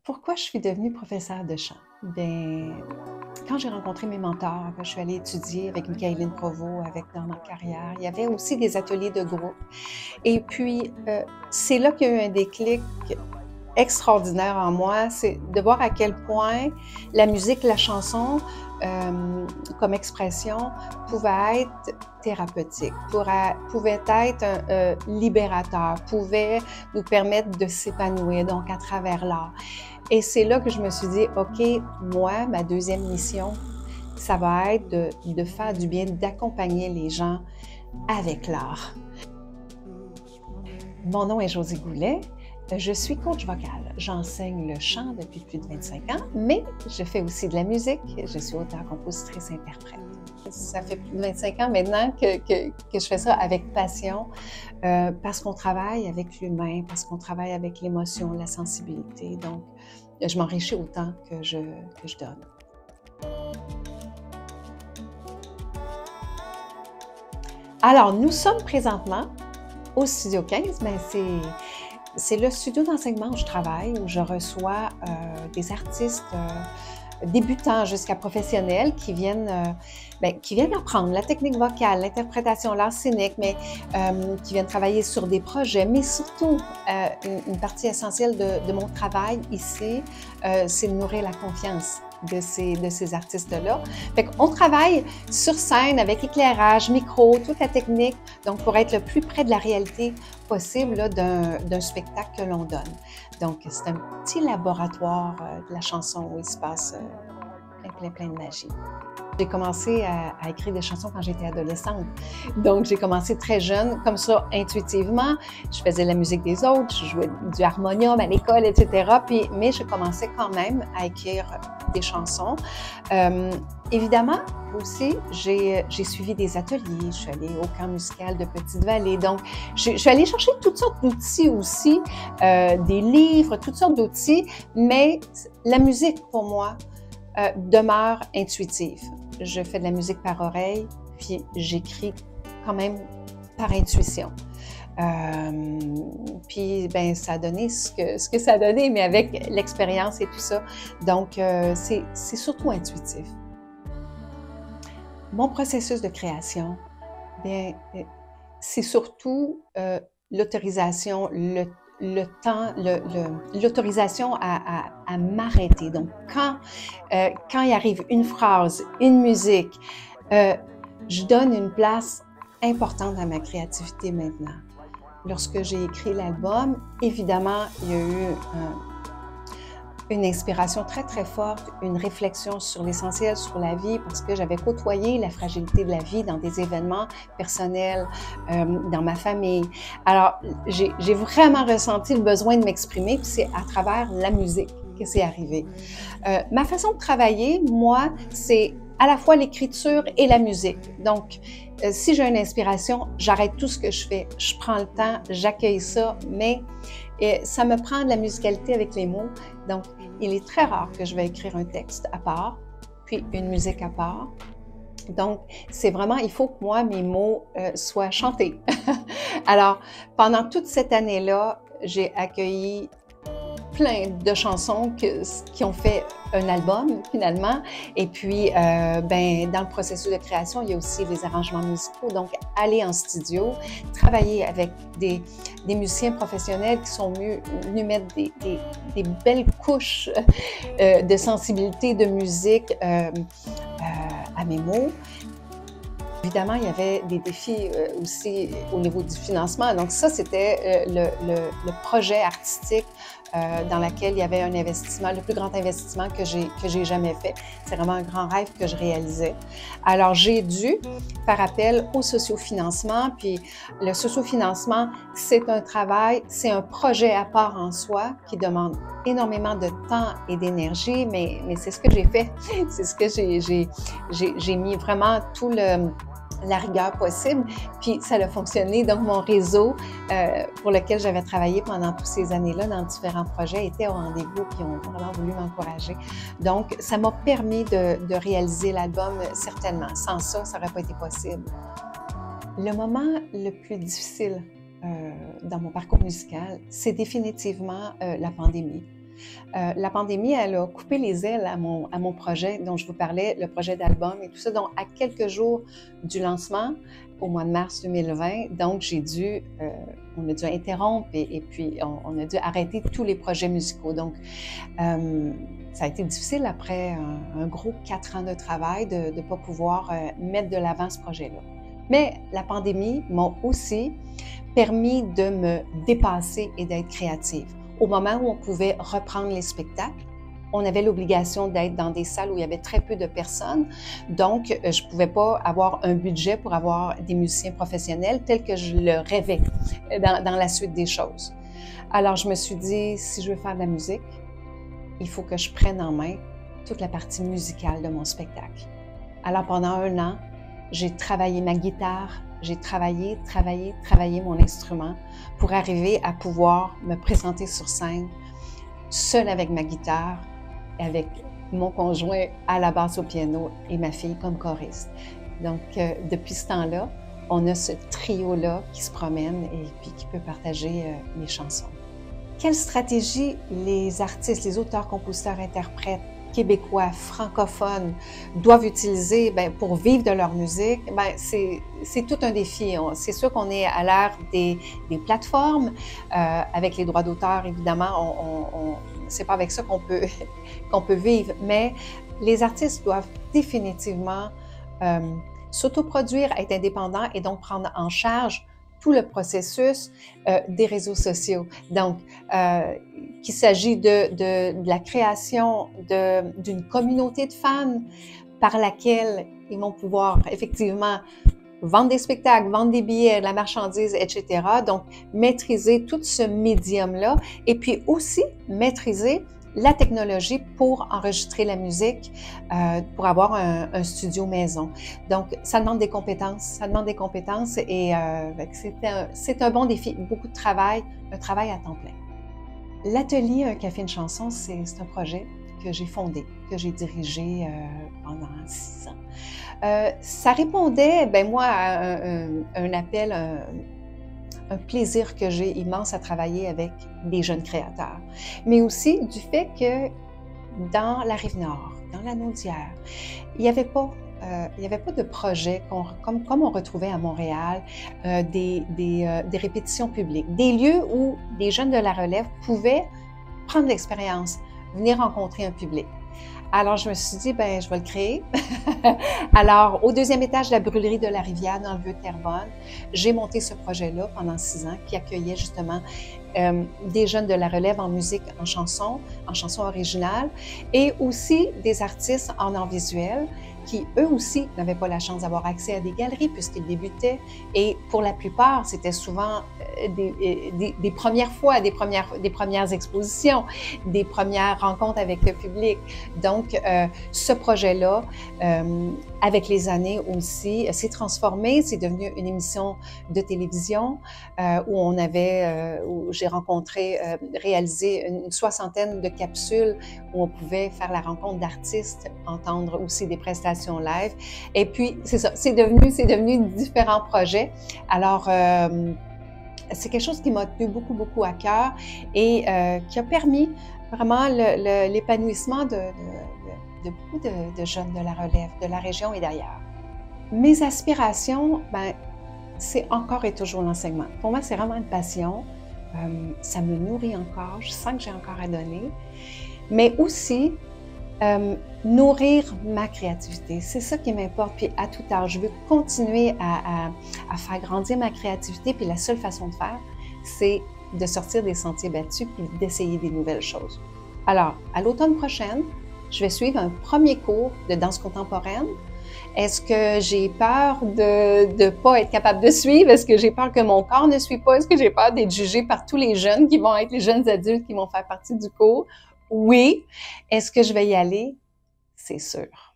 Pourquoi je suis devenue professeure de chant? Bien, quand j'ai rencontré mes mentors, que je suis allée étudier avec Michaeline Provost, avec dans ma carrière, il y avait aussi des ateliers de groupe. Et puis, c'est là qu'il y a eu un déclic extraordinaire en moi, c'est de voir à quel point la musique, la chanson, comme expression, pouvait être thérapeutique, pouvait être libérateur, pouvait nous permettre de s'épanouir, donc à travers l'art. Et c'est là que je me suis dit, OK, moi, ma deuxième mission, ça va être de faire du bien, d'accompagner les gens avec l'art. Mon nom est Josée Goulet. Je suis coach vocal. J'enseigne le chant depuis plus de 25 ans, mais je fais aussi de la musique. Je suis auteure, compositrice, interprète. Ça fait plus de 25 ans maintenant que je fais ça avec passion, parce qu'on travaille avec l'humain, parce qu'on travaille avec l'émotion, la sensibilité. Donc, je m'enrichis autant que je donne. Alors, nous sommes présentement au Studio 15, mais c'est le studio d'enseignement où je travaille, où je reçois des artistes débutants jusqu'à professionnels qui viennent apprendre la technique vocale, l'interprétation, l'art scénique, mais qui viennent travailler sur des projets. Mais surtout, une partie essentielle de mon travail ici, c'est de nourrir la confiance de ces artistes-là. Fait qu'on travaille sur scène avec éclairage, micro, toute la technique, donc pour être le plus près de la réalité possible d'un spectacle que l'on donne. Donc, c'est un petit laboratoire de la chanson où il se passe plein de magie. J'ai commencé à écrire des chansons quand j'étais adolescente. Donc, j'ai commencé très jeune, comme ça, intuitivement. Je faisais la musique des autres, je jouais du harmonium à l'école, etc. Mais je commençais quand même à écrire des chansons. Évidemment, aussi, j'ai suivi des ateliers. Je suis allée au camp musical de Petite-Vallée. Donc, je suis allée chercher toutes sortes d'outils aussi, des livres, toutes sortes d'outils. Mais la musique, pour moi, demeure intuitive. Je fais de la musique par oreille, puis j'écris quand même par intuition. Puis, ben, ça a donné ce que ça a donné, mais avec l'expérience et tout ça. Donc, c'est surtout intuitif. Mon processus de création, bien, c'est surtout l'autorisation, le temps, l'autorisation à m'arrêter. Donc, quand il arrive une phrase, une musique, je donne une place importante à ma créativité maintenant. Lorsque j'ai écrit l'album, évidemment, il y a eu une inspiration très forte, une réflexion sur l'essentiel, sur la vie, parce que j'avais côtoyé la fragilité de la vie dans des événements personnels, dans ma famille. Alors, j'ai vraiment ressenti le besoin de m'exprimer, puis c'est à travers la musique que c'est arrivé. Ma façon de travailler, moi, c'est à la fois l'écriture et la musique. Donc, si j'ai une inspiration, j'arrête tout ce que je fais. Je prends le temps, j'accueille ça, mais ça me prend de la musicalité avec les mots. Donc, il est très rare que je vais écrire un texte à part, puis une musique à part. Donc, c'est vraiment, il faut que moi, mes mots soient chantés. Alors, pendant toute cette année-là, j'ai accueilli plein de chansons qui ont fait un album, finalement. Et puis, dans le processus de création, il y a aussi les arrangements musicaux. Donc, aller en studio, travailler avec des musiciens professionnels qui sont venus mettre des belles couches de sensibilité, de musique à mes mots. Évidemment, il y avait des défis aussi au niveau du financement. Donc ça, c'était le projet artistique dans lequel il y avait un investissement, le plus grand investissement que j'ai jamais fait. C'est vraiment un grand rêve que je réalisais. Alors, j'ai dû faire appel au sociofinancement. Puis le sociofinancement, c'est un travail, c'est un projet à part en soi qui demande énormément de temps et d'énergie, mais c'est ce que j'ai fait. C'est ce que j'ai mis vraiment tout la rigueur possible, puis ça a fonctionné. Donc, mon réseau pour lequel j'avais travaillé pendant toutes ces années-là dans différents projets était au rendez-vous, puis ont vraiment voulu m'encourager. Donc, ça m'a permis de réaliser l'album, certainement. Sans ça, ça n'aurait pas été possible. Le moment le plus difficile dans mon parcours musical, c'est définitivement la pandémie. La pandémie, elle a coupé les ailes à mon projet dont je vous parlais, le projet d'album et tout ça. Donc, à quelques jours du lancement, au mois de mars 2020, donc on a dû interrompre et puis on a dû arrêter tous les projets musicaux. Donc, ça a été difficile après un gros 4 ans de travail de ne pas pouvoir mettre de l'avant ce projet-là. Mais la pandémie m'a aussi permis de me dépasser et d'être créative. Au moment où on pouvait reprendre les spectacles, on avait l'obligation d'être dans des salles où il y avait très peu de personnes. Donc, je ne pouvais pas avoir un budget pour avoir des musiciens professionnels tel que je le rêvais dans la suite des choses. Alors, je me suis dit, si je veux faire de la musique, il faut que je prenne en main toute la partie musicale de mon spectacle. Alors, pendant 1 an, j'ai travaillé ma guitare, j'ai travaillé mon instrument pour arriver à pouvoir me présenter sur scène seule avec ma guitare, avec mon conjoint à la basse au piano et ma fille comme choriste. Donc, depuis ce temps-là, on a ce trio-là qui se promène et puis qui peut partager les chansons. Quelle stratégie les artistes, les auteurs, compositeurs, interprètes québécois, francophones doivent utiliser pour vivre de leur musique? C'est tout un défi. C'est sûr qu'on est à l'ère des plateformes. Avec les droits d'auteur, évidemment, c'est pas avec ça qu'on peut vivre, mais les artistes doivent définitivement s'autoproduire, être indépendants et donc prendre en charge tout le processus des réseaux sociaux. Donc, qu'il s'agit de la création d'une communauté de fans par laquelle ils vont pouvoir effectivement vendre des spectacles, vendre des billets, de la marchandise, etc. Donc, maîtriser tout ce médium-là et puis aussi maîtriser la technologie pour enregistrer la musique, pour avoir un studio maison. Donc, ça demande des compétences, et c'est un bon défi, beaucoup de travail, un travail à temps plein. L'atelier Un café, une chanson, c'est un projet que j'ai fondé, que j'ai dirigé pendant 6 ans. Ça répondait, moi, à un appel, un plaisir que j'ai immense à travailler avec des jeunes créateurs, mais aussi du fait que dans la Rive-Nord, dans la Naudière, il n'y avait pas de projet comme on retrouvait à Montréal, des répétitions publiques, des lieux où des jeunes de la relève pouvaient prendre l'expérience, venir rencontrer un public. Alors, je me suis dit, je vais le créer. Alors, au 2e étage de la brûlerie de la Rivière, dans le Vieux-Terrebonne, j'ai monté ce projet-là pendant 6 ans, qui accueillait justement des jeunes de la relève en musique, en chanson originale, et aussi des artistes en art visuel qui, eux aussi, n'avaient pas la chance d'avoir accès à des galeries puisqu'ils débutaient. Et pour la plupart, c'était souvent des premières fois, des premières expositions, des premières rencontres avec le public. Donc, ce projet-là, avec les années aussi, s'est transformé. C'est devenu une émission de télévision où j'ai réalisé une 60aine de capsules où on pouvait faire la rencontre d'artistes, entendre aussi des prestations live. Et puis, c'est ça, c'est devenu différents projets. Alors, c'est quelque chose qui m'a tenu beaucoup, beaucoup à cœur et qui a permis vraiment l'épanouissement de beaucoup de jeunes de la relève, de la région et d'ailleurs. Mes aspirations, c'est encore et toujours l'enseignement. Pour moi, c'est vraiment une passion. Ça me nourrit encore. Je sens que j'ai encore à donner. Mais aussi, nourrir ma créativité. C'est ça qui m'importe. Puis à tout âge, je veux continuer à faire grandir ma créativité. Puis la seule façon de faire, c'est de sortir des sentiers battus puis d'essayer des nouvelles choses. Alors, à l'automne prochaine, je vais suivre un premier cours de danse contemporaine. Est-ce que j'ai peur de ne pas être capable de suivre? Est-ce que j'ai peur que mon corps ne suive pas? Est-ce que j'ai peur d'être jugée par tous les jeunes qui vont être les jeunes adultes qui vont faire partie du cours? Oui. Est-ce que je vais y aller? C'est sûr.